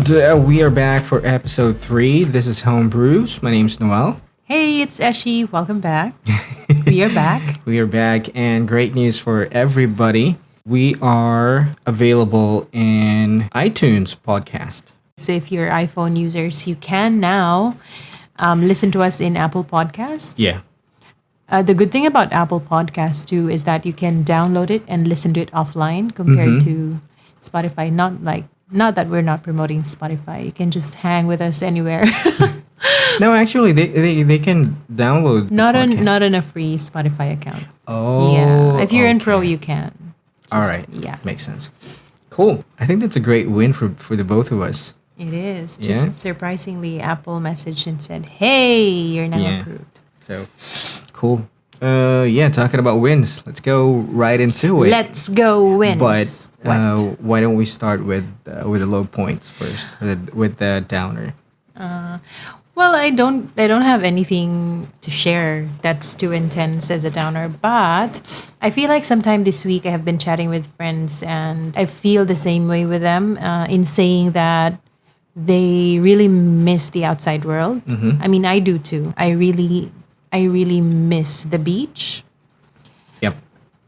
And we are back for episode 3. This is Home Brews. My name's Noel. Hey, it's Eshie. Welcome back. We are back. We are back, and great news for everybody. We are available in iTunes podcast. So if you're iPhone users, you can now listen to us in Apple Podcast. Yeah. The good thing about Apple Podcast too is that you can download it and listen to it offline compared to Spotify. Not that we're not promoting Spotify. You can just hang with us anywhere. No, actually, they can download not the podcast. on a free Spotify account. Oh, Yeah. If you're in okay. Pro, you can. All right. Yeah. Makes sense. Cool. I think that's a great win for the both of us. It is. Yeah. Just surprisingly, Apple messaged and said, "Hey, you're now Yeah. approved." So, cool. Talking about wins. Let's go right into it. Let's go win. But What? why don't we start with the low points first, with the downer? Well, I don't have anything to share that's too intense as a downer, but I feel like sometime this week I have been chatting with friends and I feel the same way with them in saying that they really miss the outside world. I mean, I do too. I really miss the beach. Yep.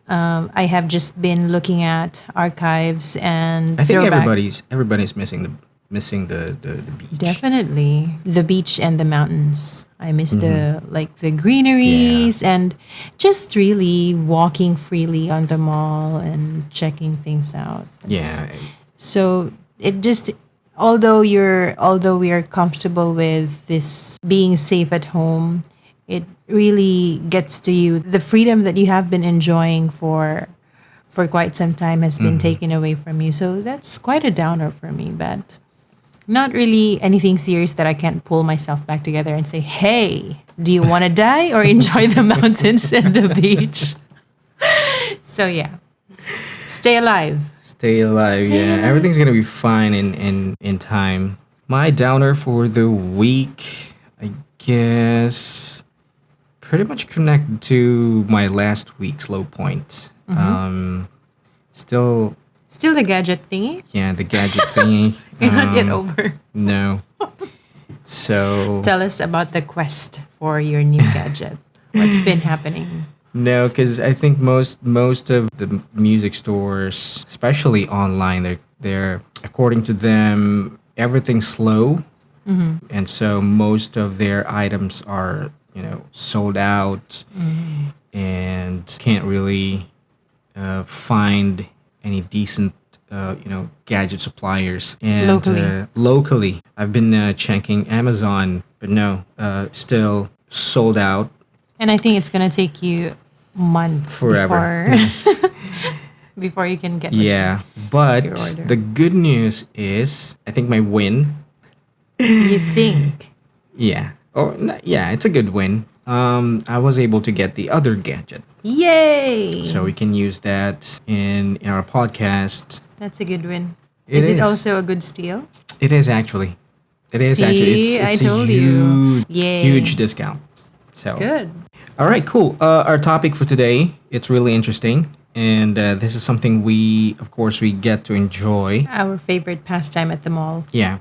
I have just been looking at archives and I think throwback. everybody's missing the beach. Definitely the beach and the mountains. I miss the greeneries and just really walking freely on the mall and checking things out. Yeah. So it just although we are comfortable with this being safe at home, it really gets to you. The freedom that you have been enjoying for quite some time has been taken away from you. So that's quite a downer for me, but not really anything serious that I can't pull myself back together and say, "Hey, do you want to die or enjoy the mountains and the beach?" So yeah, stay alive. Stay alive. Stay alive. Everything's gonna be fine in time. My downer for the week, I guess, pretty much connected to my last week's low point. Still the gadget thingy. Yeah, the gadget thingy. You're not yet over. No. So Tell us about the quest for your new gadget. What's been happening? no, because I think most of the music stores, especially online, they're according to them, everything's slow, and so most of their items are sold out, and can't really find any decent gadget suppliers. And locally I've been checking Amazon, but no, still sold out. And I think it's gonna take you months Forever. before you can get Yeah, your but order. the good news is I think my win, You think? it's a good win. I was able to get the other gadget, Yay! so we can use that in our podcast. That's a good win. It Is it is. also a good steal? It is actually. See, It's I a told you. Yay. huge discount. So Good. all right, cool. Our topic for today, it's really interesting, and this is something we get to enjoy. Our favorite pastime at the mall. Yeah,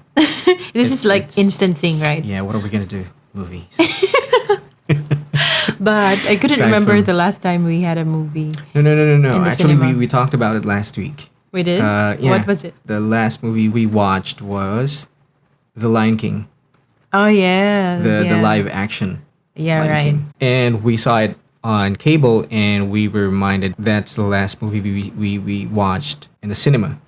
This It's- is like it's- instant thing, right? yeah. What are we gonna do? Movies. But I couldn't Aside remember from- the last time we had a movie. No. In the Actually, cinema. we talked about it last week. We did? Yeah. What was it? The last movie we watched was The Lion King, Oh yeah. the yeah. live action. Yeah, Lion right. King. And we saw it on cable, and we were reminded that's the last movie we watched in the cinema.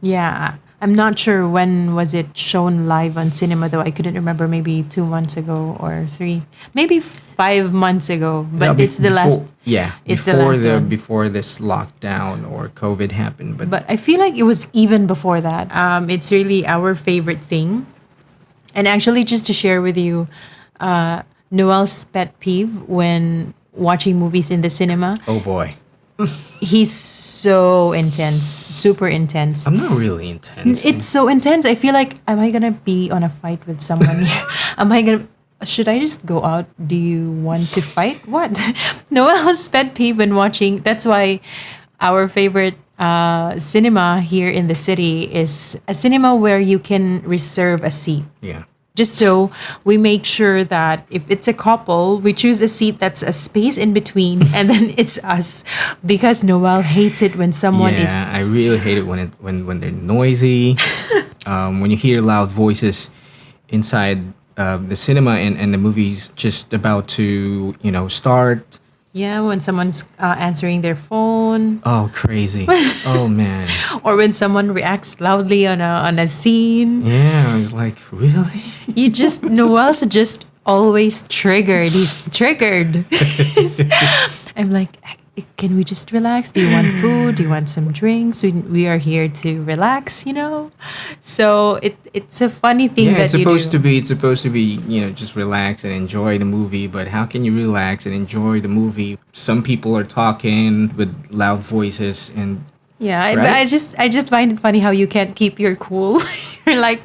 Yeah. I'm not sure when was it shown live on cinema though. I couldn't remember, maybe 2 months ago or 3. Maybe 5 months ago. But No, it's the last it's the before last one. before this lockdown or COVID happened. But But I feel like it was even before that. It's really our favorite thing. And actually, just to share with you, Noel's pet peeve when watching movies in the cinema, oh boy, he's so intense, super intense. I'm not really intense. It's so intense. I feel like, am I gonna be on a fight with someone here? Should I just go out? Do you want to fight? What? Noel's pet peeve when watching. That's why our favorite cinema here in the city is a cinema where you can reserve a seat. Yeah. Just so we make sure that if it's a couple, we choose a seat that's a space in between, and then it's us. Because Noel hates it when someone is. Yeah, I really hate it when they're noisy. When you hear loud voices inside the cinema and the movie's just about to start. Yeah, when someone's answering their phone, Oh, crazy! Oh man. or when someone reacts loudly on a scene. Yeah, I was like, really? Noel's just always triggered. He's triggered. I'm like, can we just relax? Do you want food? Do you want some drinks? We are here to relax, So it's a funny thing Yeah, that it's you supposed do. to be. It's supposed to be. Just relax and enjoy the movie. But how can you relax and enjoy the movie? Some people are talking with loud voices, and Yeah, right? I just find it funny how you can't keep your cool. You're like,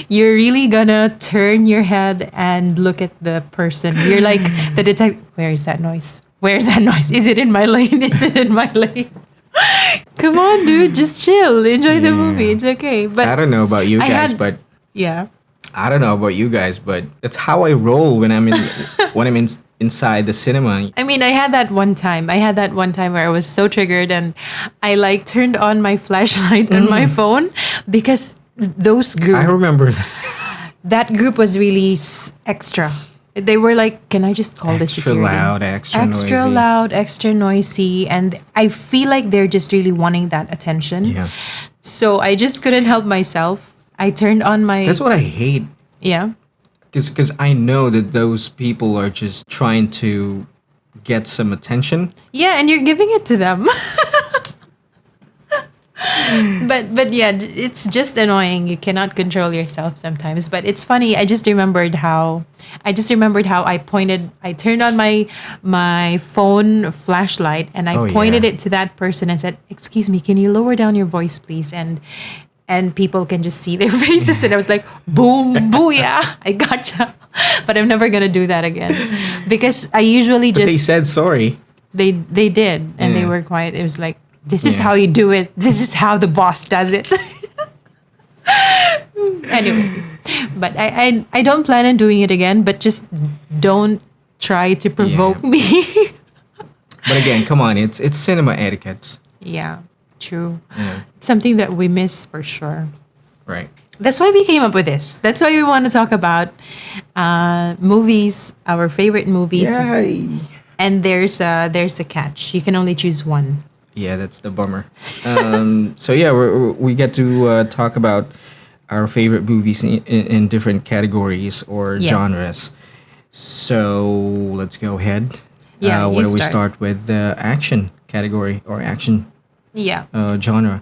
you're really gonna turn your head and look at the person. You're like the detective. Where is that noise? Where's that noise? Is it in my lane? Is it in my lane? Come on, dude, just chill. Enjoy the Yeah. movie. It's okay. But I don't know about you I guys, had- but yeah. I don't know about you guys, but that's how I roll when I'm in inside the cinema. I mean, I had that one time. Where I was so triggered and I like turned on my flashlight on my phone because those I group remember that group was really extra. They were like, can I just call the extra security? loud, extra noisy. Loud, extra noisy, and I feel like they're just really wanting that attention. Yeah, So I just couldn't help myself. I turned on my that's what I hate. yeah. Because I know that those people are just trying to get some attention. Yeah, and you're giving it to them. but yeah, it's just annoying. You cannot control yourself sometimes. But it's funny. I just remembered how I turned on my phone flashlight and I Oh, pointed yeah. it to that person and said, "Excuse me, can you lower down your voice, please?" And people can just see their faces. And I was like, boom, booyah, I gotcha. But I'm never gonna do that again because I usually But just they said sorry. they did, and they Yeah. were quiet. It was like, this is Yeah. how you do it. This is how the boss does it. Anyway, but I don't plan on doing it again. But just don't try to provoke me. But again, come on, it's cinema etiquette. Yeah, true. Yeah, Something that we miss for sure. right. That's why we came up with this. That's why we want to talk about movies, our favorite movies. Yay. And there's a catch. You can only choose one. Yeah, that's the bummer. So yeah, we get to talk about our favorite movies in different categories or Yes. genres. So let's go ahead. Yeah, Why you don't we start. start with the action category or action Yeah, genre?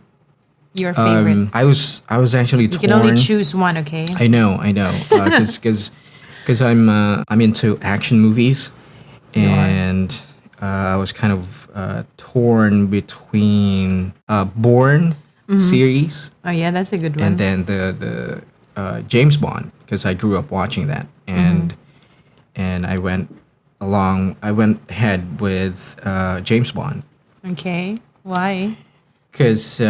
your favorite. I was actually You torn. can only choose one, okay? I know, because I'm into action movies, You are. and I was kind of torn between Bourne series Oh yeah, that's a good one. and then the James Bond, because I grew up watching that, and I went ahead with James Bond Okay, why? because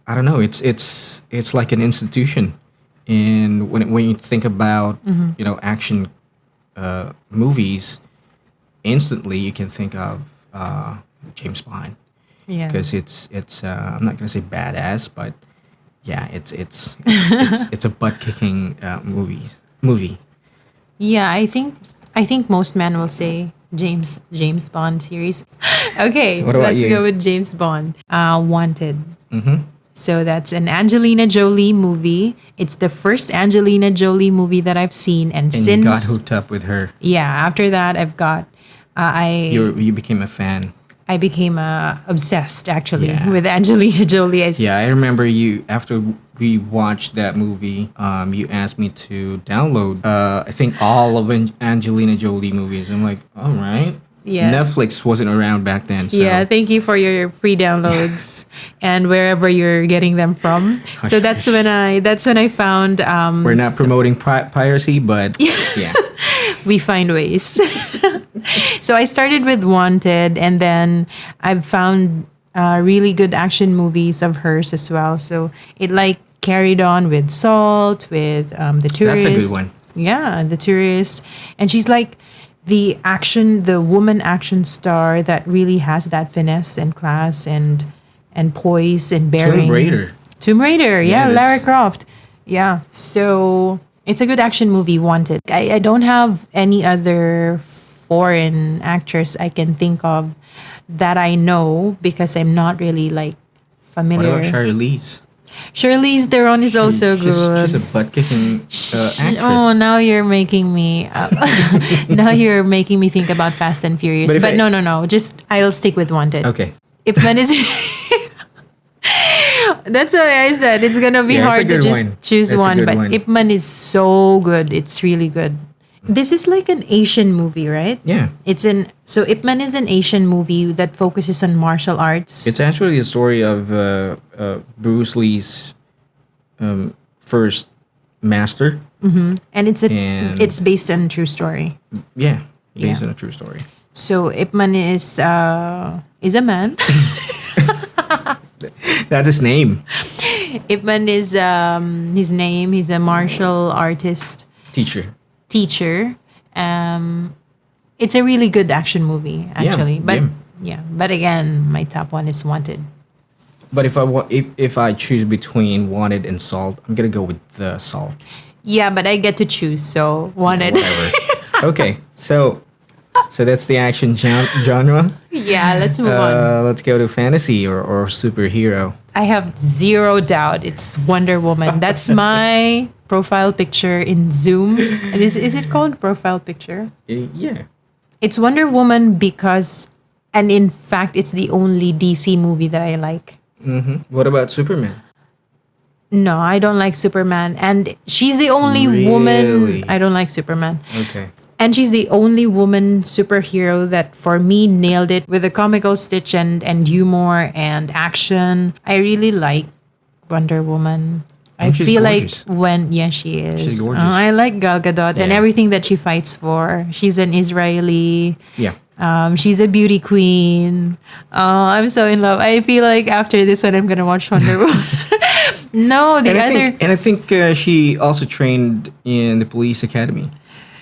I don't know, it's like an institution, and when you think about action movies, instantly you can think of James Bond, Yeah. because it's I'm not gonna say badass, but yeah, it's a butt kicking movie. Yeah, I think most men will say James Bond series. Okay, What about let's you? go with James Bond. Wanted. Mm-hmm. So that's an Angelina Jolie movie. It's the first Angelina Jolie movie that I've seen, and And since you got hooked up with her. yeah, after that I've got You became a fan. I became obsessed actually Yeah. with Angelina Jolie. Yeah, I remember you after we watched that movie. You asked me to download. I think all of Angelina Jolie movies. I'm like, all right. Yeah. Netflix wasn't around back then. So. Yeah, thank you for your free downloads and wherever you're getting them from. So that's when I found We're not promoting piracy, but yeah. we find ways. So I started with Wanted, and then I've found really good action movies of hers as well. So it like carried on with Salt, with The Tourist. That's a good one. Yeah, The Tourist. And she's like the woman action star that really has that finesse and class and poise and bearing. Tomb Raider. Tomb Raider, yeah, that's- Lara Croft. Yeah, so it's a good action movie, Wanted. I don't have any other foreign actress I can think of that I know because I'm not really like What familiar. about Charlize? Charlize Theron is also good. She's a butt-kicking actress. Oh, now you're making me. Now you're making me think about Fast and Furious. But if But I- no. Just I'll stick with Wanted. Okay. If man is. That's why I said it's gonna be Yeah, it's a hard to good just one. choose It's a one. good But one. Ip Man is so good. It's really good. This is like an Asian movie, right? Yeah. So Ip Man is an Asian movie that focuses on martial arts. It's actually a story of Bruce Lee's first master. and it's and- it's based on a true story. Yeah. Based Yeah. on a true story. So Ip Man is a man. That's his name. Ip Man is his name. He's a martial artist teacher. It's a really good action movie, actually. But yeah. But again, my top one is Wanted. But if I choose between Wanted and Salt, I'm gonna go with the Salt. Yeah, but I get to choose, so Wanted. Whatever. Okay, so that's the action genre. Yeah, let's move on. Let's go to fantasy or superhero. I have zero doubt it's Wonder Woman. That's my profile picture in Zoom. And is it called profile picture? Yeah. It's Wonder Woman because, and in fact, it's the only DC movie that I like. What about Superman? No, I don't like Superman. And she's the only Really? woman. I don't like Superman. Okay. And she's the only woman superhero that, for me, nailed it with a comical stitch and humor and action. I really like Wonder Woman. I And she's feel gorgeous. like she is. She's gorgeous. I like Gal Gadot and Yeah. everything that she fights for. She's an Israeli. Yeah. She's a beauty queen. Oh, I'm so in love. I feel like after this one, I'm gonna watch Wonder Woman. No, I think she also trained in the police academy.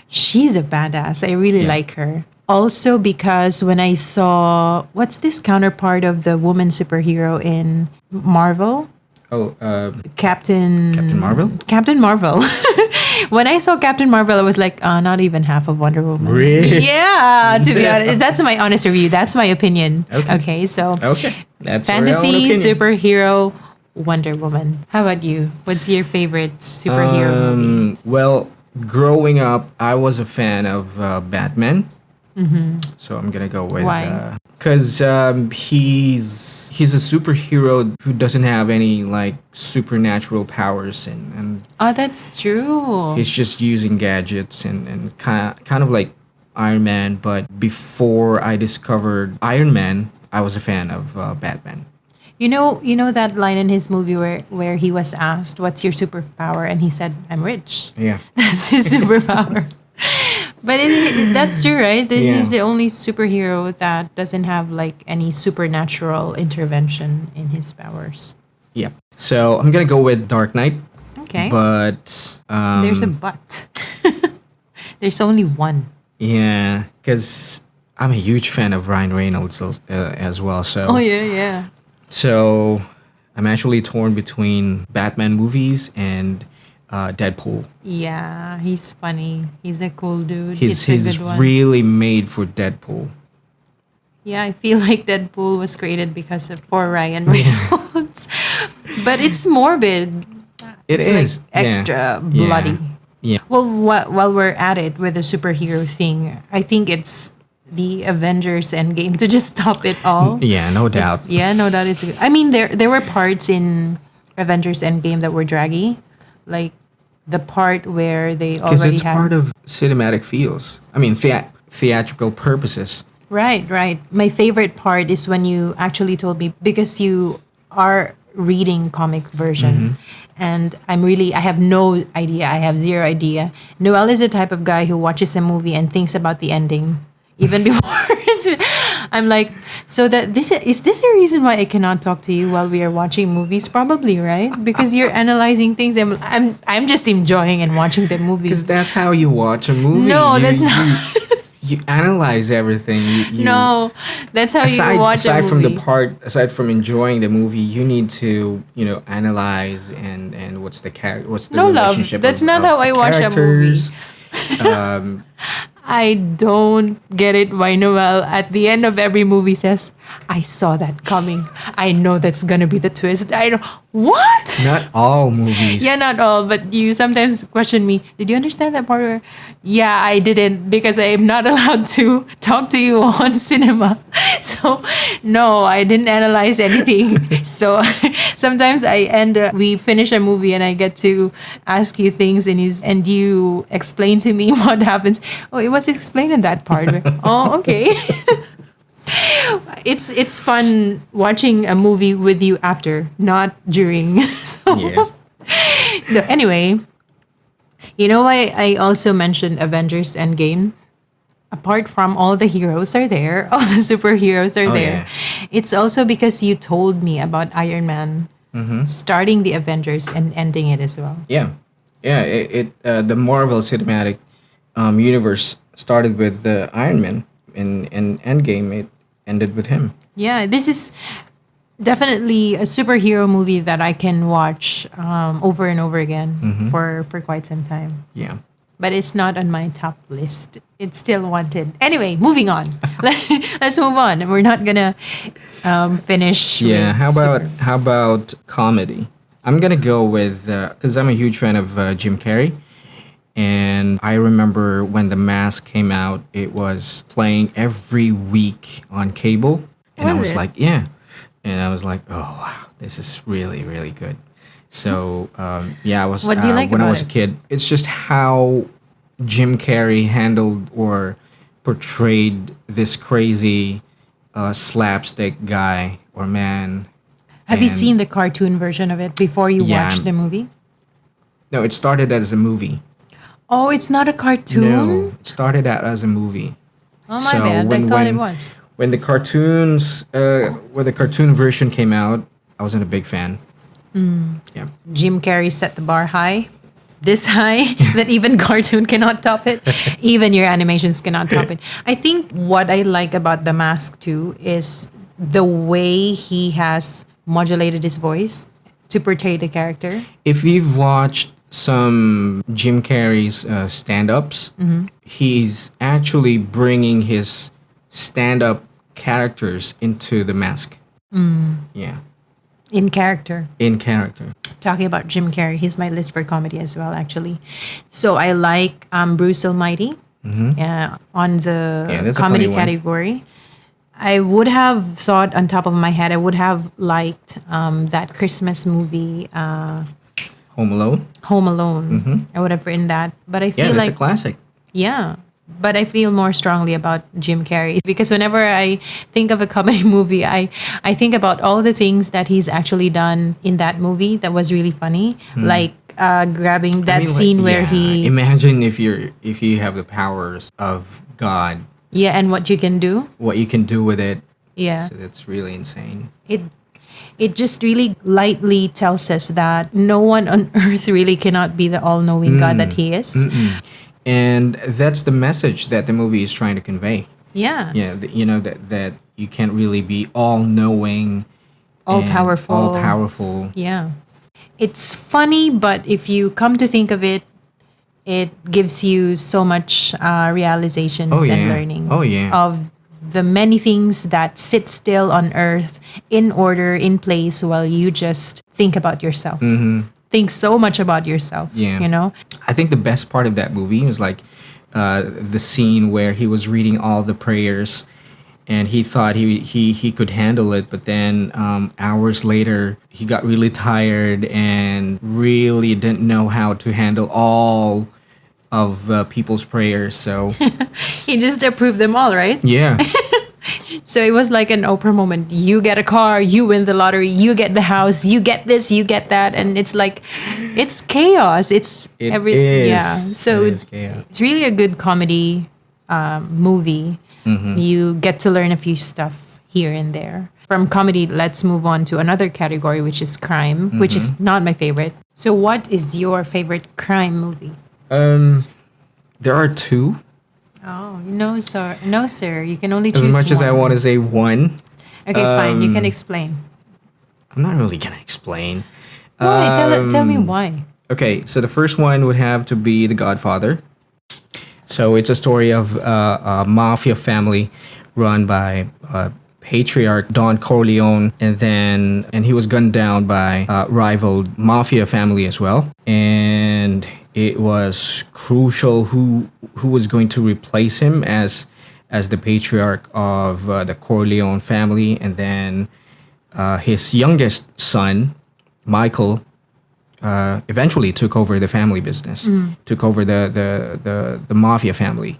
she's a badass. I really Yeah. like her. Also because when I saw what's this counterpart of the woman superhero in Marvel? Oh, Captain Marvel? Captain Marvel. When I saw Captain Marvel, I was like, not even half of Wonder Woman. Really? Yeah, to be honest. That's my honest review. That's my opinion. Okay. So okay. That's your own fantasy, opinion. superhero, Wonder Woman. How about you? What's your favorite superhero movie? Well, growing up, I was a fan of Batman. So I'm gonna go with Why? because he's a superhero who doesn't have any like supernatural powers and Oh, that's true. he's just using gadgets and kind of like Iron Man. But before I discovered Iron Man, I was a fan of Batman. You know that line in his movie where he was asked, "What's your superpower?" and he said, "I'm rich." Yeah. That's his superpower. But that's true, right? That Yeah. He's the only superhero that doesn't have like any supernatural intervention in his powers. Yeah. So I'm gonna go with Dark Knight. Okay. But There's a but. There's only one. yeah, because I'm a huge fan of Ryan Reynolds as well. So Oh yeah. so I'm actually torn between Batman movies and Deadpool. Yeah, he's funny. He's a cool dude. He's it's a good one. really made for Deadpool. Yeah, I feel like Deadpool was created because of for Ryan Reynolds. But it's morbid. It's It's like extra bloody. Yeah. Well, while we're at it with the superhero thing, I think it's the Avengers Endgame to just stop it all. Yeah, no doubt. Yeah, no, that is. I mean, there were parts in Avengers Endgame that were draggy, like the part where they Because already it's had. part of cinematic feels. I mean, theatrical purposes. Right. My favorite part is when you actually told me because you are reading comic version. And I have no idea. I have zero idea. Noel is the type of guy who watches a movie and thinks about the ending even before. I'm like, so that this is this a reason why I cannot talk to you while we are watching movies? Probably, right? Because you're analyzing things. I'm just enjoying and watching the movie. Because that's how you watch a movie. No, that's not. You analyze everything. No, that's how you watch a movie. Aside from enjoying the movie, you need to analyze and what's the what's the No, love. relationship. That's of, not of how the I watch a movie. characters. um, I don't get it why Noel at the end of every movie says, I saw that coming. I know that's gonna be the twist. I know what? not all movies. Yeah, not all, but you sometimes question me. Did you understand that part? Where, yeah, I didn't because I am not allowed to talk to you on cinema. So, no, I didn't analyze anything. So, sometimes we finish a movie and I get to ask you things and you explain to me what happens. Oh, it was explained in that part. Oh, okay. It's fun watching a movie with you after, not during. Yeah. So anyway, you know why I also mentioned Avengers Endgame? Apart from all the heroes are there, all the superheroes are there. Yeah. It's also because you told me about Iron Man starting the Avengers and ending it as well. Yeah, yeah. The Marvel Cinematic universe started with the Iron Man, in Endgame it ended with him. Yeah, this is definitely a superhero movie that I can watch over and over again for quite some time. Yeah. But it's not on my top list. It's still wanted. Anyway, moving on. Let's move on. We're not gonna finish. Yeah. with How about comedy? I'm gonna go with because I'm a huge fan of Jim Carrey, and I remember when The Mask came out, it was playing every week on cable, and I Was was it? like, yeah, and I was like, oh wow, this is really really good. So yeah, I was What do you like when I about was a it? kid. It's just how Jim Carrey handled or portrayed this crazy slapstick guy or man. Have you And- seen the cartoon version of it before you Yeah, watched the movie? No, it started as a movie. Oh, it's not a cartoon? No, it started out as a movie. Oh, my So bad. I when- thought it when- was. When the cartoon version came out, I wasn't a big fan. Yeah. Jim Carrey set the bar high. This high that even cartoon cannot top it. Even your animations cannot top it. I think what I like about The Mask too is the way he has modulated his voice to portray the character. If you've watched some Jim Carrey's stand-ups, he's actually bringing his stand-up characters into The Mask. Yeah, In character. in character. Talking about Jim Carrey, he's my list for comedy as well, actually. So I like Bruce Almighty on the Yeah, that's a comedy funny one. category. I would have thought on top of my head, I would have liked that Christmas movie, Home Alone. Home Alone. I would have written that. But I Yeah, feel that's like, a classic. yeah. But I feel more strongly about Jim Carrey because whenever I think of a comedy movie, I think about all the things that he's actually done in that movie that was really funny, like grabbing that I mean, like, scene where yeah, he imagine if you have the powers of God, and what you can do. what you can do with it. Yeah. So that's really insane. It just really lightly tells us that no one on earth really cannot be the all-knowing God that he is. And that's the message that the movie is trying to convey. Yeah. Yeah, that you can't really be all-knowing, and All-powerful. all-powerful. Yeah. It's funny, but if you come to think of it, it gives you so much realizations Oh, and yeah. learning Oh, yeah. of the many things that sit still on earth in order, in place, while you just think about yourself. Think so much about yourself. Yeah. You know? I think the best part of that movie was like the scene where he was reading all the prayers, and he thought he could handle it, but then hours later he got really tired and really didn't know how to handle all of people's prayers. So He just approved them all, right? yeah, So it was like an Oprah moment. You get a car, you win the lottery, you get the house, you get this, you get that, and it's like, it's chaos. It's it is. yeah. So It is chaos. it's really a good comedy movie. You get to learn a few stuff here and there. From comedy, let's move on to another category, which is crime, which is not my favorite. So what is your favorite crime movie? There are two. Oh, no, sir. No, sir. You can only choose As much as I one. want to say one, Okay, fine. You can explain. I'm not really gonna explain. Why? Tell me why. Okay, so the first one would have to be The Godfather. So it's a story of a mafia family run by patriarch Don Corleone, and he was gunned down by a rival mafia family as well. And it was crucial who was going to replace him as the patriarch of the Corleone family, and then his youngest son, Michael, eventually took over the family business, took over the mafia family.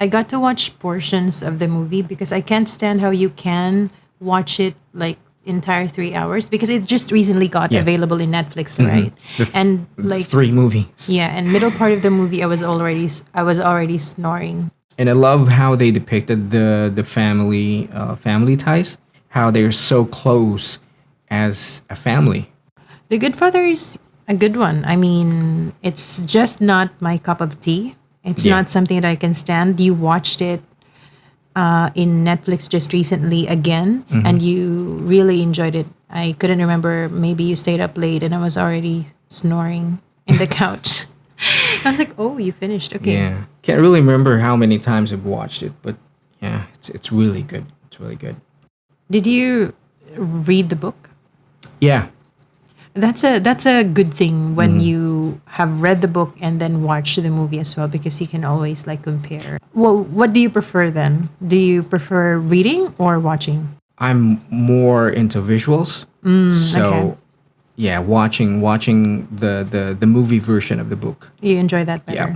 I got to watch portions of the movie because I can't stand how you can watch it like entire 3 hours because it just recently got available in Netflix, right? And like 3 movies. yeah, and middle part of the movie I was already snoring. And I love how they depicted the family ties, how they're so close as a family. The Godfather is a good one. I mean, it's just not my cup of tea. It's not something that I can stand. You watched it in Netflix just recently again, and you really enjoyed it. I couldn't remember. Maybe you stayed up late, and I was already snoring in the couch. I was like, "Oh, you finished? Okay." Yeah, can't really remember how many times I've watched it, but yeah, it's really good. It's really good. Did you read the book? Yeah. That's a good thing when you have read the book and then watch the movie as well because you can always like compare. Well, what do you prefer then? Do you prefer reading or watching? I'm more into visuals, so okay. yeah, watching the movie version of the book. You enjoy that better. Yeah,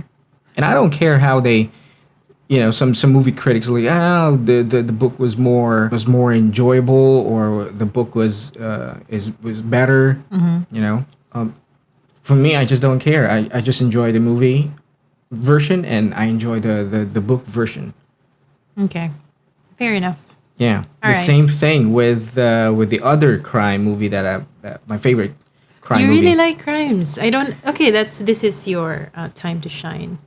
and I don't care how they, some movie critics are like, the book was more enjoyable, or the book was better. For me, I just don't care. I just enjoy the movie version, and I enjoy the book version. Okay, fair enough. Yeah, All the right. same thing with the other crime movie that my favorite crime You movie. really like crimes. I don't. Okay, this is your time to shine.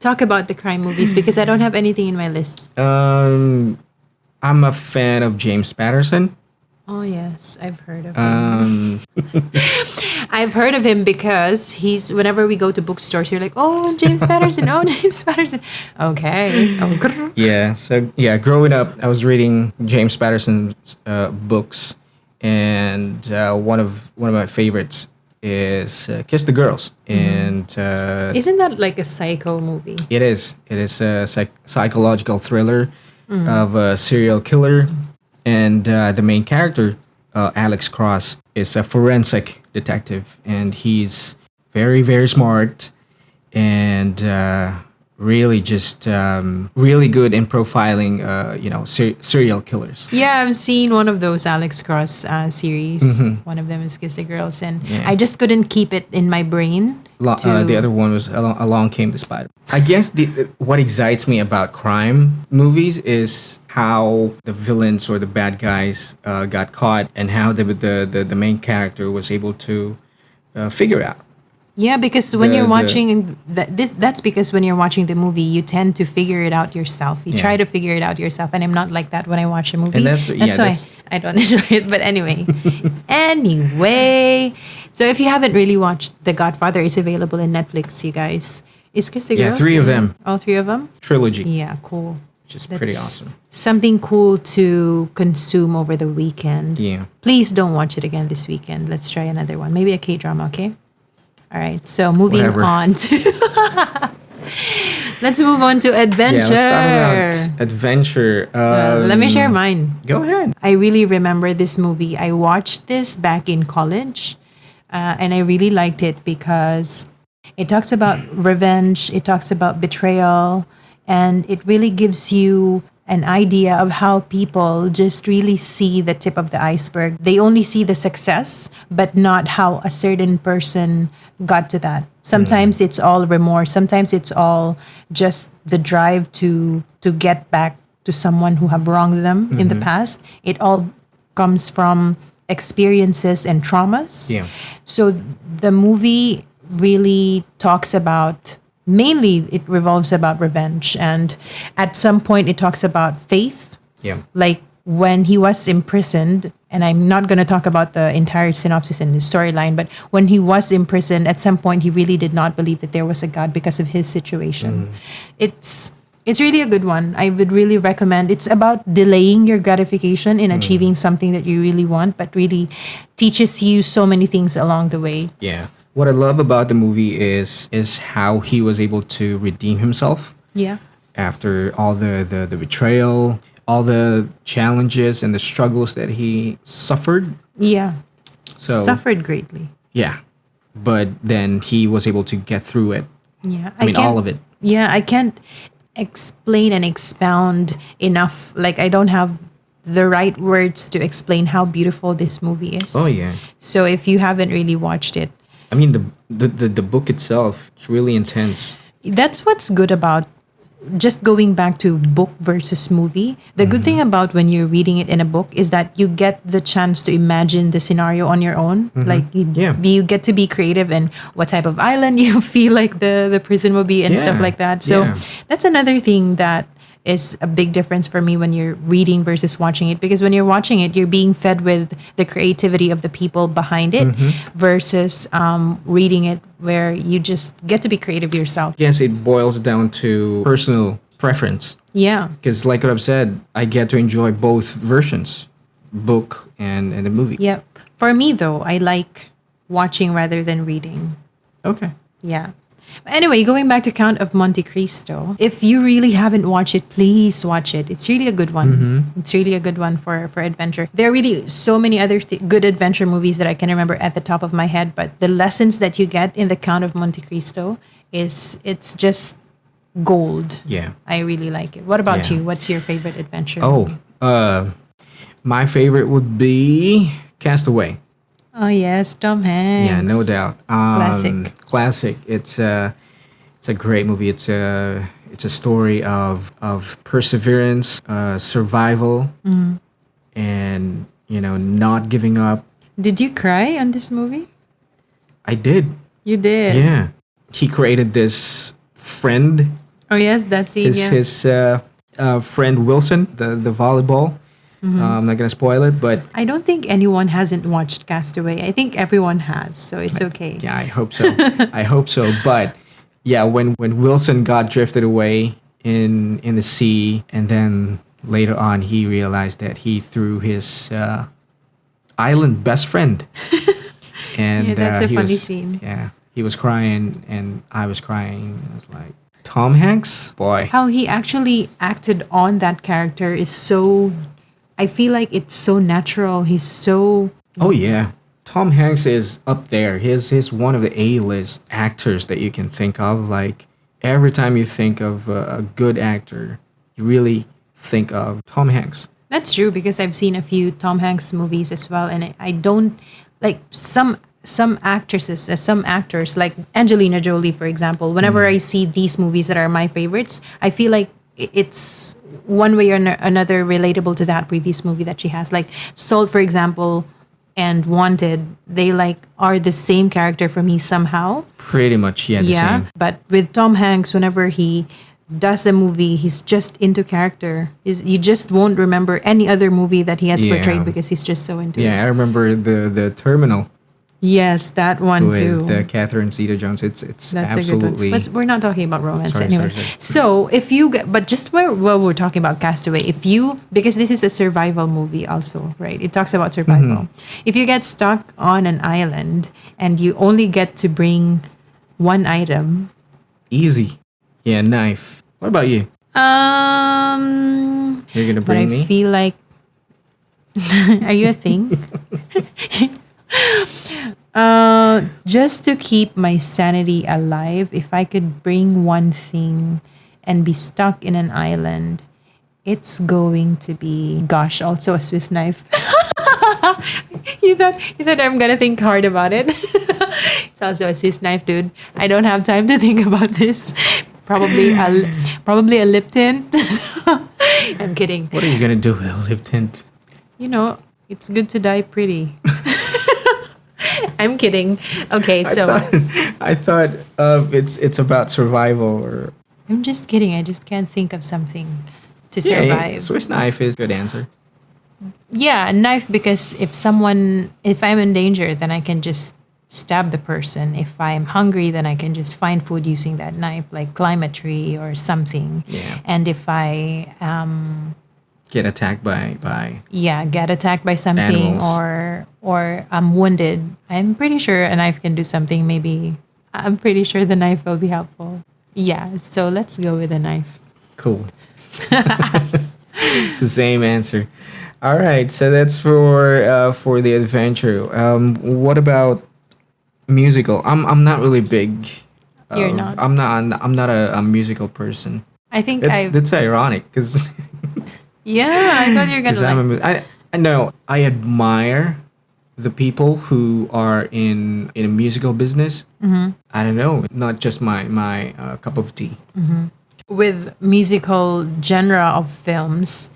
Talk about the crime movies because I don't have anything in my list. I'm a fan of James Patterson. Oh yes, I've heard of him. I've heard of him because he's whenever we go to bookstores, you're like, oh James Patterson, oh James Patterson. Okay. Oh, grr. Yeah. So yeah, growing up, I was reading James Patterson's books, and one of my favorites is Kiss the Girls, and Isn't that like a psycho movie? it is a psychological thriller of a serial killer, and the main character, Alex Cross, is a forensic detective, and he's very, very smart, and really just really good in profiling serial killers. Yeah, I've seen one of those Alex Cross series. One of them is Kiss the Girls, and Yeah. I just couldn't keep it in my brain. The other one was Along Came the Spider. I guess what excites me about crime movies is how the villains or the bad guys got caught, and how the main character was able to figure out. Yeah, because when The- you're the- watching that's because when you're watching the movie, you tend to figure it out yourself. You try to figure it out yourself, and I'm not like that when I watch a movie. And that's- yeah, why that's- I don't enjoy it. But anyway, so if you haven't really watched The Godfather, it's available in Netflix. You guys, is Kiss the Yeah, Girls? 3 of them. All 3 of them. Trilogy, Yeah, cool. which is pretty That's awesome. Something cool to consume over the weekend. Yeah. Please don't watch it again this weekend. Let's try another one. Maybe a K-drama, okay? All right. So moving Whatever. on to let's move on to adventure. Yeah, let's talk about adventure. Let me share mine. Go ahead. I really remember this movie. I watched this back in college, and I really liked it because it talks about revenge, it talks about betrayal, and it really gives you an idea of how people just really see the tip of the iceberg. They only see the success, but not how a certain person got to that. Sometimes it's all remorse. Sometimes it's all just the drive to get back to someone who have wronged them in the past. It all comes from experiences and traumas. Yeah. So the movie really talks about, mainly it revolves about revenge, and at some point it talks about faith. Yeah. Like when he was imprisoned, and I'm not going to talk about the entire synopsis and the storyline, but when he was imprisoned, at some point he really did not believe that there was a God because of his situation. It's really a good one. I would really recommend. It's about delaying your gratification in achieving something that you really want, but really teaches you so many things along the way. Yeah. What I love about the movie is how he was able to redeem himself Yeah. after all the betrayal, all the challenges and the struggles that he suffered. Yeah. So Suffered greatly. yeah. But then he was able to get through it. Yeah. I mean, can't- all of it. Yeah, I can't explain and expound enough. Like, I don't have the right words to explain how beautiful this movie is. Oh yeah. So if you haven't really watched it, I mean the book itself, it's really intense. that's what's good about just going back to book versus movie. The good thing about when you're reading it in a book is that you get the chance to imagine the scenario on your own. Like you get to be creative in what type of island you feel like the prison will be and stuff Yeah. like that. So Yeah. that's another thing that is a big difference for me when you're reading versus watching it, because when you're watching it, you're being fed with the creativity of the people behind it versus reading it where you just get to be creative yourself. Yes, it boils down to personal preference. Yeah. Because like what I've said, I get to enjoy both versions, book and the movie. Yep. For me, though, I like watching rather than reading. Okay. Yeah. Anyway, going back to Count of Monte Cristo, if you really haven't watched it, please watch it. It's really a good one. It's really a good one for adventure. There are really so many other good adventure movies that I can remember at the top of my head, but the lessons that you get in the Count of Monte Cristo it's just gold. Yeah. I really like it. What about Yeah. you? What's your favorite adventure Oh, movie? my favorite would be Castaway. Oh, yes, Tom Hanks. Yeah, no doubt. Classic. Classic. It's a great movie. It's a story of perseverance, survival, and not giving up. Did you cry on this movie? I did. You did. Yeah. He created this friend. Oh, yes, that scene, yeah. His friend Wilson, the volleyball. I'm not gonna spoil it, but I don't think anyone hasn't watched Castaway. I think everyone has, so it's okay. yeah, I hope so. I hope so. But yeah, when Wilson got drifted away in the sea, and then later on he realized that he threw his island best friend, and Yeah, that's a he funny was, scene. Yeah, he was crying, and I was crying. I was like, Tom Hanks, boy. How he actually acted on that character is so. I feel like it's so natural. He's so. Oh yeah, Tom Hanks is up there. He's one of the A-list actors that you can think of. Like every time you think of a good actor, you really think of Tom Hanks. That's true, because I've seen a few Tom Hanks movies as well, and I don't like some actresses, some actors like Angelina Jolie, for example. Whenever I see these movies that are my favorites, I feel like it's one way or another relatable to that previous movie that she has. Like Salt, for example, and Wanted, they like are the same character for me somehow. Pretty much, yeah, the same. But with Tom Hanks, whenever he does a movie, he's just into character. You just won't remember any other movie that he has Yeah. portrayed because he's just so into Yeah, it. I remember the Terminal Yes, that one too. with Catherine Zeta-Jones. It's That's a absolutely. good one. But we're not talking about romance Sorry, anyway. sorry. So if you get, but just while we're talking about Castaway, because this is a survival movie also, right? It talks about survival. If you get stuck on an island and you only get to bring one item, Easy. Yeah, knife. What about you? You're gonna but I bring me? feel like, are you a thing? Just to keep my sanity alive, if I could bring one thing and be stuck in an island, it's going to be, gosh, also a Swiss knife. You thought I'm gonna think hard about it. It's also a Swiss knife, dude. I don't have time to think about this. Probably a lip tint. I'm kidding. What are you gonna do with a lip tint? You know, it's good to die pretty. I'm kidding. Okay, I so thought I thought it's about survival or I'm just kidding. I just can't think of something to yeah. survive. Swiss knife is a good answer. Yeah, a knife because if I'm in danger, then I can just stab the person. If I'm hungry, then I can just find food using that knife, like climb a tree or something. Yeah. And if I Get attacked by get attacked by something animals. or I'm wounded, I'm pretty sure a knife can do something. Maybe I'm pretty sure the knife will be helpful. Yeah, so let's go with a knife. Cool. It's the same answer. All right, so that's for the adventure. What about musical? I'm not really big. You're not. I'm not a musical person. I think That's ironic because yeah, I thought you were gonna I'm like. I know I admire the people who are in a musical business. Mm-hmm. I don't know, not just my cup of tea. With musical genre of films.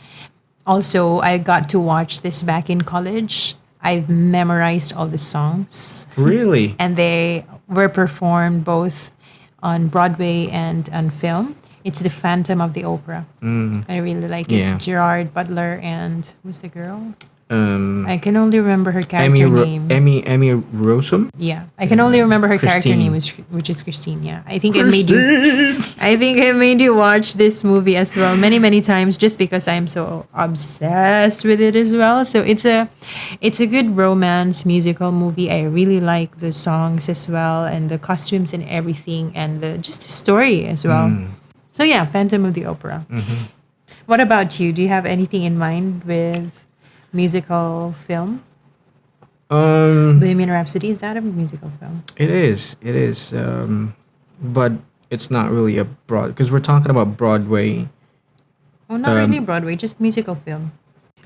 Also, I got to watch this back in college. I've memorized all the songs, Really? and they were performed both on Broadway and on film. It's The Phantom of the Opera. I really like it. Yeah. Gerard Butler and who's the girl? Um, I can only remember her character name. Emmy Rossum. Yeah, I can only remember her character Christine. name, which is Christine. Yeah, I think I think I made you watch this movie as well many times just because I'm so obsessed with it as well. So it's a good romance musical movie. I really like the songs as well and the costumes and everything and just the story as well. So yeah, Phantom of the Opera. What about you? Do you have anything in mind with musical film? Bohemian Rhapsody, is that a musical film? It is. It is. But it's not really a broad because we're talking about Broadway. Oh, not really Broadway, just musical film.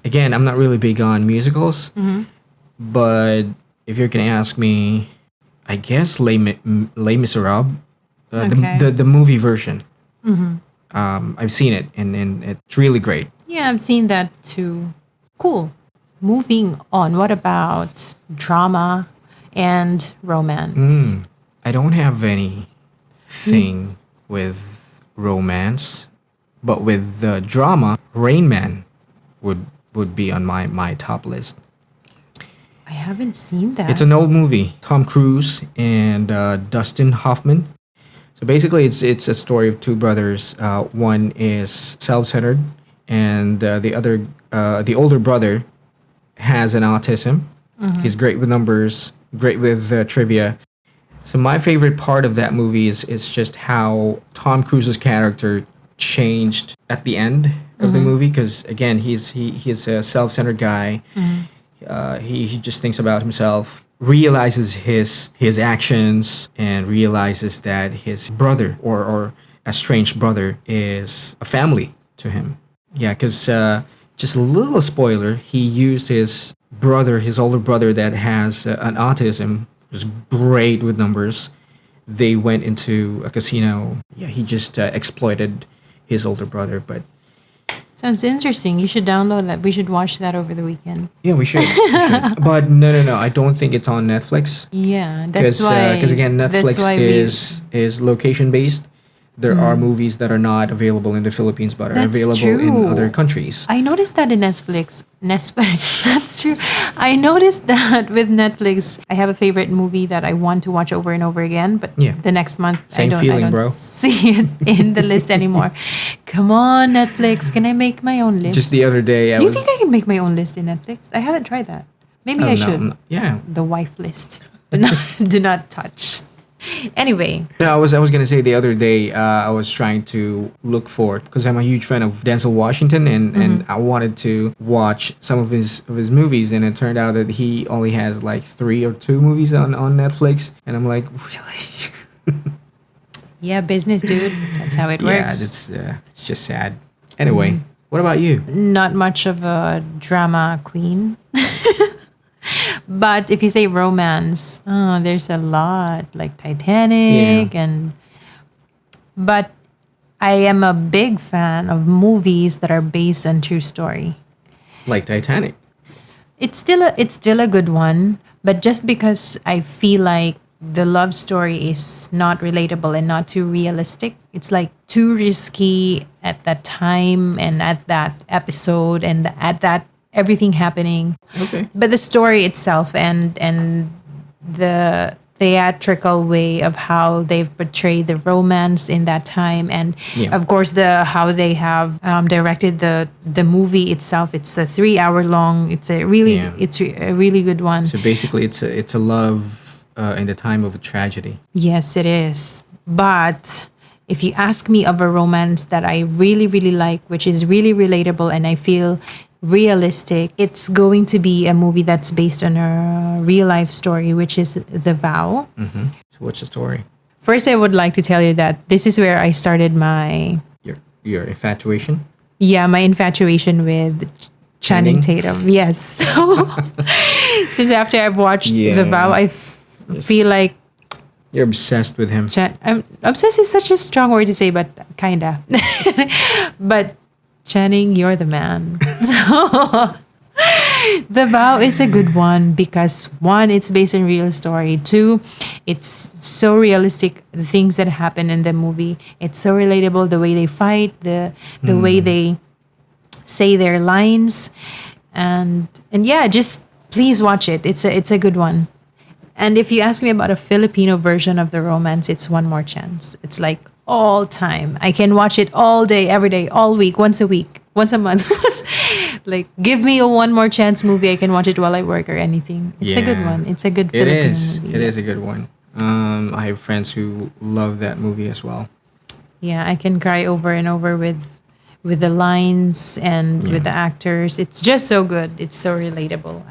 Again, I'm not really big on musicals, but if you're gonna ask me, I guess Les Miserables, Okay. the movie version. I've seen it and it's really great. Yeah, I've seen that too. Cool. Moving on, what about drama and romance? I don't have anything with romance, but with the drama, Rain Man would be on my top list. I haven't seen that. It's an old movie. Tom Cruise and Dustin Hoffman. So basically, it's a story of two brothers. One is self-centered, and the older brother, has an autism. He's great with numbers, great with trivia. So my favorite part of that movie is just how Tom Cruise's character changed at the end of the movie. Because again, he's a self-centered guy. He just thinks about himself, realizes his actions, and realizes that his brother or estranged brother is a family to him. Yeah, because just a little spoiler, he used his older brother that has an autism, was great with numbers. They went into a casino. Yeah, he just exploited his older brother, but Sounds interesting. You should download that. We should watch that over the weekend. yeah, we should. But no. I don't think it's on Netflix. Yeah, that's why. Because again, that's Netflix why is location based. There are movies that are not available in the Philippines but are That's available true. in other countries. I noticed that in Netflix. That's true. I noticed that with Netflix. I have a favorite movie that I want to watch over and over again, but Yeah. the next month Same I feeling, don't bro. see it in the list anymore. Come on, Netflix. Can I make my own list? Just the other day, I Do you was. think I can make my own list in Netflix? I haven't tried that. Maybe I should. Yeah. The wife list. Do not touch. Anyway, No, I was gonna say the other day I was trying to look for because I'm a huge fan of Denzel Washington and I wanted to watch some of his movies and it turned out that he only has like 3 or 2 movies on Netflix and I'm like really. yeah, business, dude. That's how it Yeah, works. it's just sad. Anyway, what about you? Not much of a drama queen. But if you say romance, there's a lot like Titanic but I am a big fan of movies that are based on true story. Like Titanic. It's still a good one, but just because I feel like the love story is not relatable and not too realistic, it's like too risky at that time and at that episode and at that everything happening. Okay. But the story itself and the theatrical way of how they've portrayed the romance in that time, and Yeah. of course the how they have directed the movie itself. It's a 3 hour long. It's a really Yeah. a really good one. So basically, it's a love in the time of a tragedy. Yes, it is. But if you ask me of a romance that I really, really like, which is really relatable and I feel realistic, it's going to be a movie that's based on a real life story, which is The Vow. So what's the story? First, I would like to tell you that this is where I started Your infatuation. my infatuation with Channing Channing? Tatum. Yes. So since after I've watched Yeah. The Vow, I feel like You're obsessed with him. I'm obsessed is such a strong word to say, but kinda. But Channing, you're the man. So The Vow is a good one because one, it's based on real story. Two, it's so realistic, the things that happen in the movie. It's so relatable, the way they fight, the way they say their lines, and yeah, just please watch it. It's a good one. And if you ask me about a Filipino version of the romance, it's One More Chance. It's like all time. I can watch it all day, every day, all week, once a week, once a month. Like, give me a One More Chance movie. I can watch it while I work or anything. It's a good Yeah. one. It's a good It Filipino is. movie. It is a good one. I have friends who love that movie as well. Yeah, I can cry over and over with the lines and with the actors. It's just so good. It's so relatable.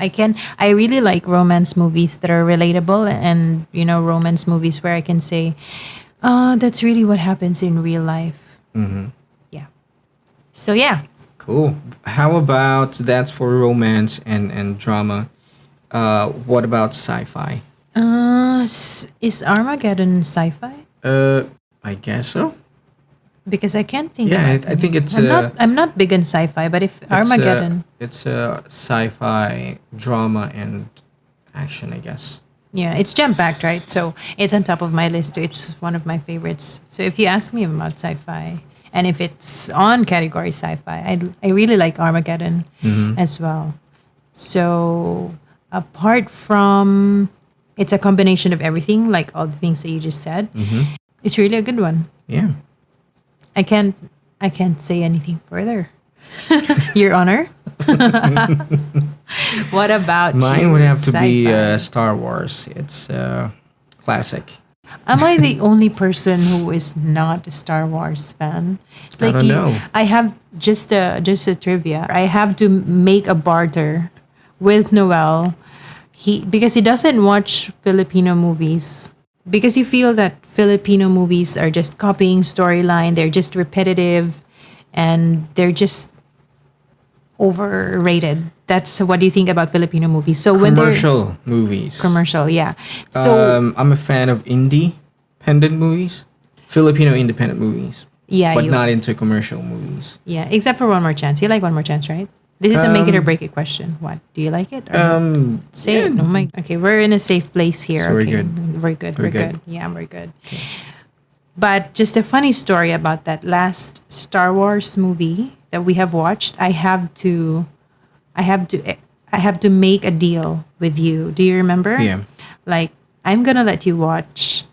I really like romance movies that are relatable, and romance movies where I can say, "Oh, that's really what happens in real life." Yeah. So yeah. Cool. How about that's for romance and drama? What about sci-fi? Is Armageddon sci-fi? I guess so. Because I can't think. Yeah, of I think it's I'm not big on sci-fi, but if Armageddon. It's a sci-fi drama and action, I guess. Yeah, it's jam-packed, right? So it's on top of my list too. It's one of my favorites. So if you ask me about sci-fi, and if it's on category sci-fi, I really like Armageddon as well. So apart from, it's a combination of everything, like all the things that you just said. It's really a good one. Yeah. I can't say anything further. Your Honor. What about Mine you? would have to be Sci-fi? Star Wars. It's classic. Am I the only person who is not a Star Wars fan? I don't know. I have just a trivia. I have to make a barter with Noel. Because he doesn't watch Filipino movies. Because you feel that Filipino movies are just copying storyline, they're just repetitive, and they're just overrated. That's what do you think about Filipino movies? So when they're Commercial movies. commercial, yeah. So I'm a fan of independent movies, Filipino independent movies, yeah, but not into commercial movies. yeah, except for One More Chance. You like One More Chance, right? This is a make it or break it question. What? Do you like it? Or say it. yeah. Oh my. Okay, we're in a safe place here. So we're okay. good. We're good. We're We're good. good. Yeah, we're good. But just a funny story about that last Star Wars movie that we have watched. I have to make a deal with you. Do you remember? Yeah. Like, I'm gonna let you watch,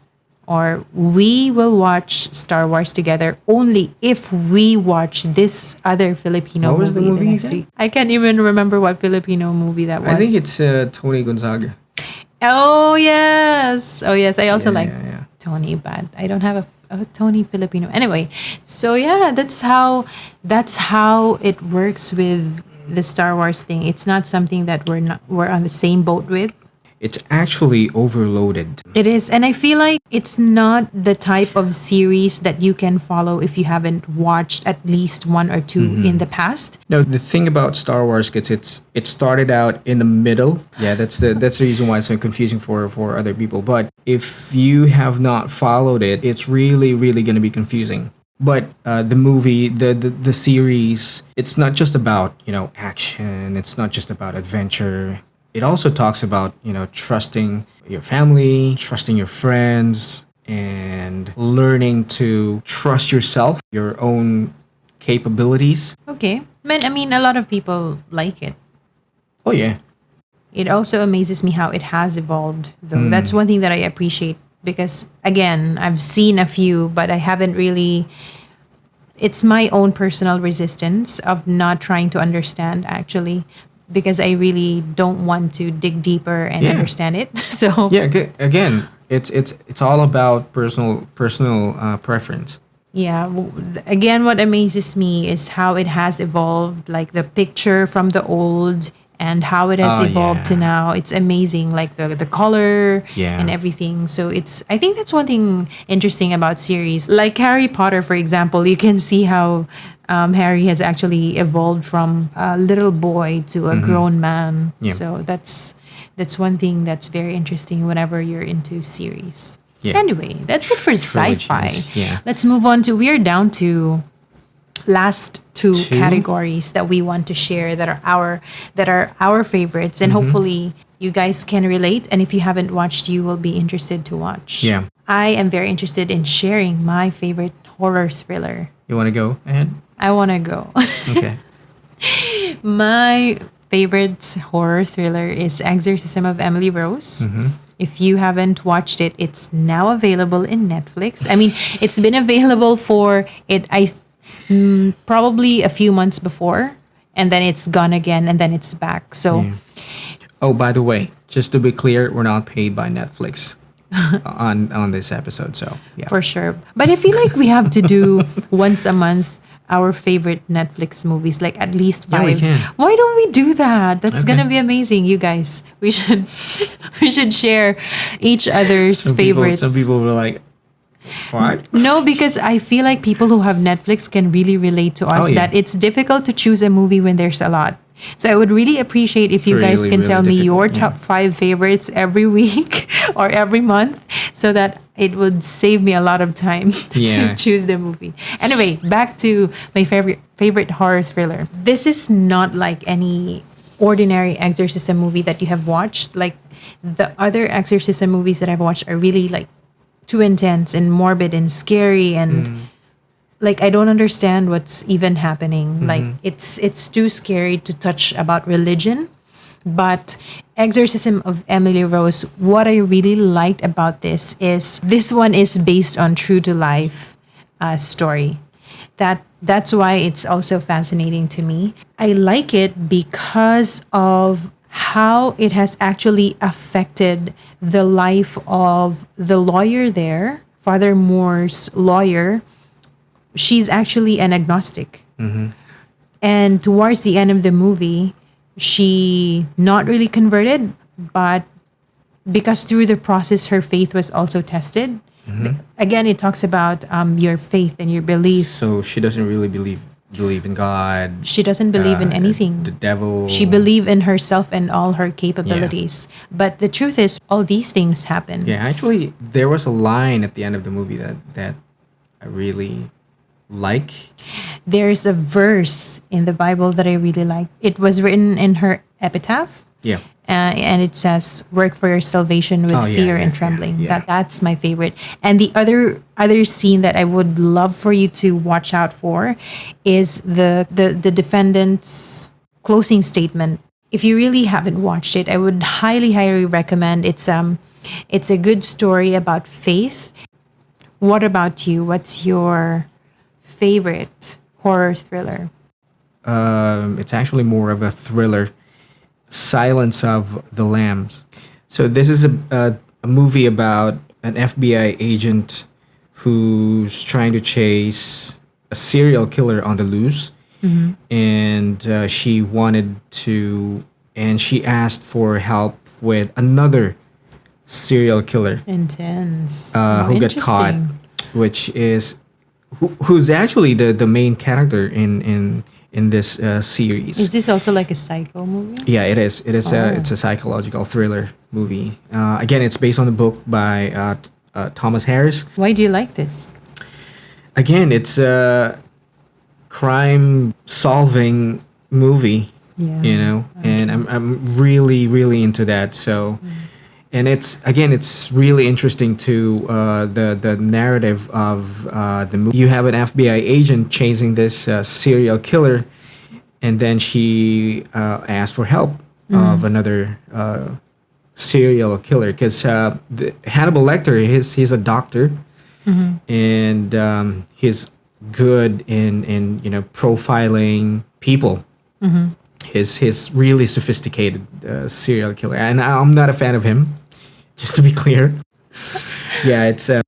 or we will watch Star Wars together only if we watch this other Filipino What was the movie next again? week. I can't even remember what Filipino movie that was. I think it's Tony Gonzaga. Oh yes. Oh yes. I also like yeah. Tony, but I don't have a Tony Filipino. Anyway, so yeah, that's how it works with the Star Wars thing. It's not something that we're on the same boat with. It's actually overloaded. It is, and I feel like it's not the type of series that you can follow if you haven't watched at least one or two in the past. No, the thing about Star Wars is it started out in the middle. Yeah, that's the reason why it's so confusing for other people. But if you have not followed it, it's really, really going to be confusing. But the movie, the series, it's not just about action. It's not just about adventure. It also talks about trusting your family, trusting your friends, and learning to trust yourself, your own capabilities. Okay. Man, I mean, a lot of people like it. Oh yeah, It also amazes me how it has evolved, though. That's one thing that I appreciate because, again, I've seen a few, but I haven't really. It's my own personal resistance of not trying to understand, actually, because I really don't want to dig deeper and Yeah. understand it. So, yeah. Again, it's all about personal preference. yeah. Again, what amazes me is how it has evolved, like the picture from the old and how it has Oh evolved to yeah, now. It's amazing, like the color Yeah. and everything. So I think that's one thing interesting about series. Like Harry Potter, for example, you can see how Harry has actually evolved from a little boy to a grown man. Yeah. So that's one thing that's very interesting whenever you're into series. Yeah. Anyway, that's it for sci-fi. Trilogies, yeah. Let's move on to we're down to last two Two? categories that we want to share that are our favorites, and hopefully you guys can relate, and if you haven't watched, you will be interested to watch. Yeah. I am very interested in sharing my favorite horror thriller. You want to go ahead? I want to go. Okay. My favorite horror thriller is Exorcism of Emily Rose. If you haven't watched it, it's now available in Netflix. I mean, it's been available for probably a few months before, and then it's gone again, and then it's back. So Yeah. Oh, by the way, just to be clear, we're not paid by Netflix on this episode. So yeah. for sure. But I feel like we have to do once a month our favorite Netflix movies, like at least Yeah, 5. we can. Why don't we do that? That's Okay. gonna be amazing, you guys. We should we should share each other's favorites. Some people were like, "What?" No, because I feel like people who have Netflix can really relate to us Oh, yeah. that it's difficult to choose a movie when there's a lot. So I would really appreciate if you guys Really, can really tell me your difficult, top 5 favorites every week or every month so that it would save me a lot of time Yeah. to choose the movie. Anyway, back to my favorite horror thriller. This is not like any ordinary exorcism movie that you have watched. Like the other exorcism movies that I've watched are really like too intense and morbid and scary and like I don't understand what's even happening. Like it's too scary to touch about religion. But Exorcism of Emily Rose, what I really liked about this one is based on true to life story. That's why it's also fascinating to me. I like it because of how it has actually affected the life of the lawyer there, Father Moore's lawyer. She's actually an agnostic. And towards the end of the movie, she not really converted, but because through the process, her faith was also tested. Again, it talks about your faith and your belief. So she doesn't really believe in God, She doesn't believe in anything. the devil. She believed in herself and all her capabilities. But the truth is, all these things happen. Yeah, actually, there was a line at the end of the movie that I really like. There's a verse in the Bible that I really like. It was written in her epitaph. Yeah. And it says, "Work for your salvation with Oh, yeah, fear yeah, and trembling." yeah. That's my favorite. And the other scene that I would love for you to watch out for is the defendant's closing statement. If you really haven't watched it, I would highly recommend. It's a good story about faith. What about you? What's your favorite horror thriller? It's actually more of a thriller. Silence of the Lambs. So this is a movie about an FBI agent who's trying to chase a serial killer on the loose, and she asked for help with another serial killer Intense. who got caught, which is who's actually the main character in this series. Is this also like a psycho movie? Yeah, it is. It's a psychological thriller movie. Again, it's based on the book by Thomas Harris. Why do you like this? again, it's a crime solving movie, Yeah. you know, and I'm really, really into that. So, and it's really interesting to the narrative of the movie. You have an FBI agent chasing this serial killer, and then she asked for help of another serial killer because Hannibal Lecter, he's a doctor, and he's good in profiling people. He's really sophisticated serial killer, and I'm not a fan of him. Just to be clear, yeah, so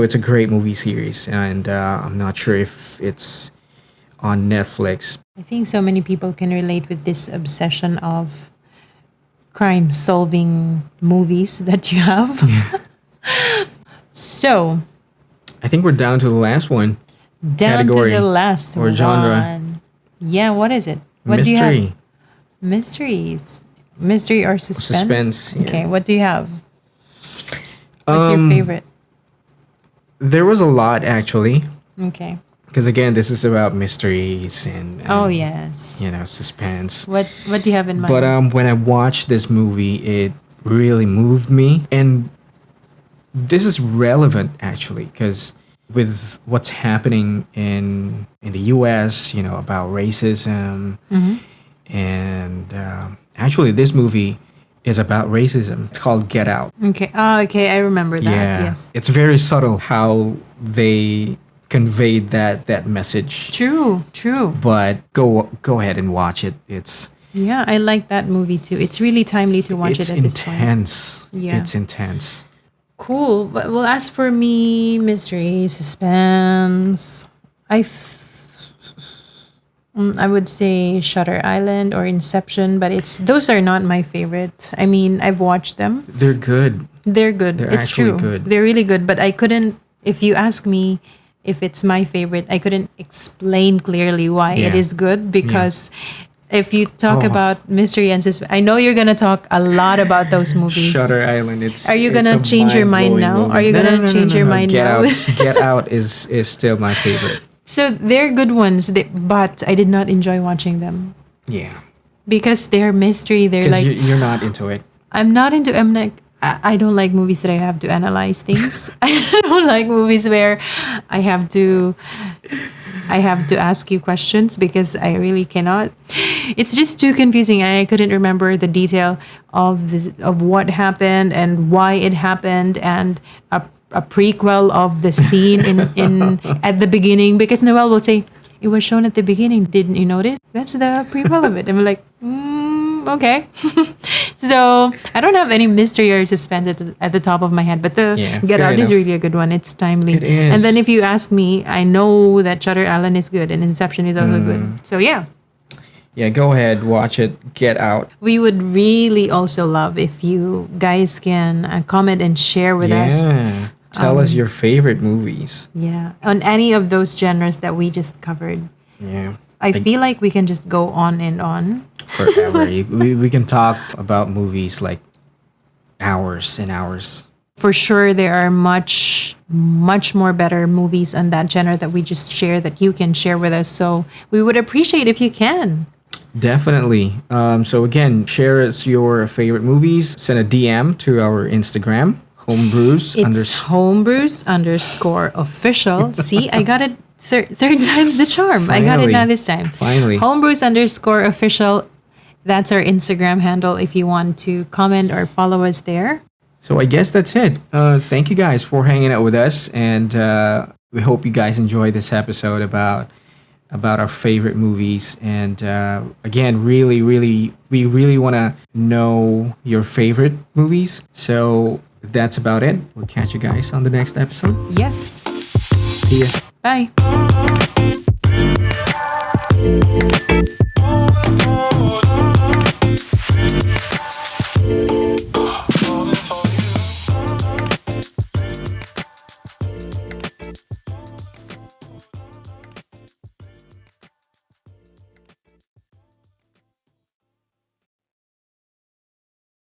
it's a great movie series, and I'm not sure if it's on Netflix. I think so many people can relate with this obsession of crime solving movies that you have. So, I think we're down to the last one. down Category to the last or genre. one. Yeah, what is it? What do you have? Mystery. Mysteries. Mystery or suspense? Suspense, yeah. Okay, what do you have? What's your favorite? There was a lot actually, Okay. because again, this is about mysteries and Oh, yes. suspense. What do you have in mind? But when I watched this movie, it really moved me, and this is relevant actually because with what's happening in the U.S., about racism, and actually, this movie is about racism. It's called Get Out. Okay. Oh, okay. I remember that. Yeah, Yes. it's very subtle how they conveyed that message. True. True. But go ahead and watch it. It's Yeah, I like that movie too. It's really timely to watch it's it at this point. intense. Yeah. It's intense. Cool. Well, as for me, mystery, suspense, I would say Shutter Island or Inception, but those are not my favorite. I mean, I've watched them. They're good. They're good. They're It's actually true. good. They're really good, but I couldn't. If you ask me if it's my favorite, I couldn't explain clearly why it Yeah. is good because. If you talk Oh. about mystery and suspense, I know you're gonna talk a lot about those movies. Shutter Island. It's Are you it's gonna a change your mind mind-blowing now? movie. Are you No, gonna no, no, change no, your no. mind Get now? Out. Get Out is still my favorite. So they're good ones, but I did not enjoy watching them Yeah, because they're mystery. They're because like you're not into it. I'm not into. I'm like I don't like movies that I have to analyze things. I don't like movies where I have to ask you questions because I really cannot. It's just too confusing, and I couldn't remember the detail of what happened and why it happened, and a prequel of the scene in at the beginning because Noel will say it was shown at the beginning. Didn't you notice? That's the prequel of it. I'm like, okay. So I don't have any mystery or suspense at the top of my head, but the Yeah, Get fair Out is enough. really a good one. It's timely. It is. And then if you ask me, I know that Shutter Island is good and Inception is also good. So yeah, Yeah, go ahead, watch it. Get Out. we would really also love if you guys can comment and share with us. Yeah, tell us your favorite movies. Yeah, on any of those genres that we just covered. Yeah, I feel like we can just go on and on. forever. we can talk about movies like hours and hours. For sure, there are much more better movies on that genre that we just share that you can share with us. So we would appreciate if you can. Definitely. So again, share us your favorite movies. Send a DM to our Instagram, homebrews. It's homebrews_official. See, I got it third time's the charm. I got it Finally. now this time. Finally. Homebrews_official. That's our Instagram handle if you want to comment or follow us there. So I guess that's it. Thank you guys for hanging out with us, and we hope you guys enjoyed this episode about our favorite movies. And again, we really want to know your favorite movies. So that's about it. We'll catch you guys on the next episode. Yes. See ya. Bye.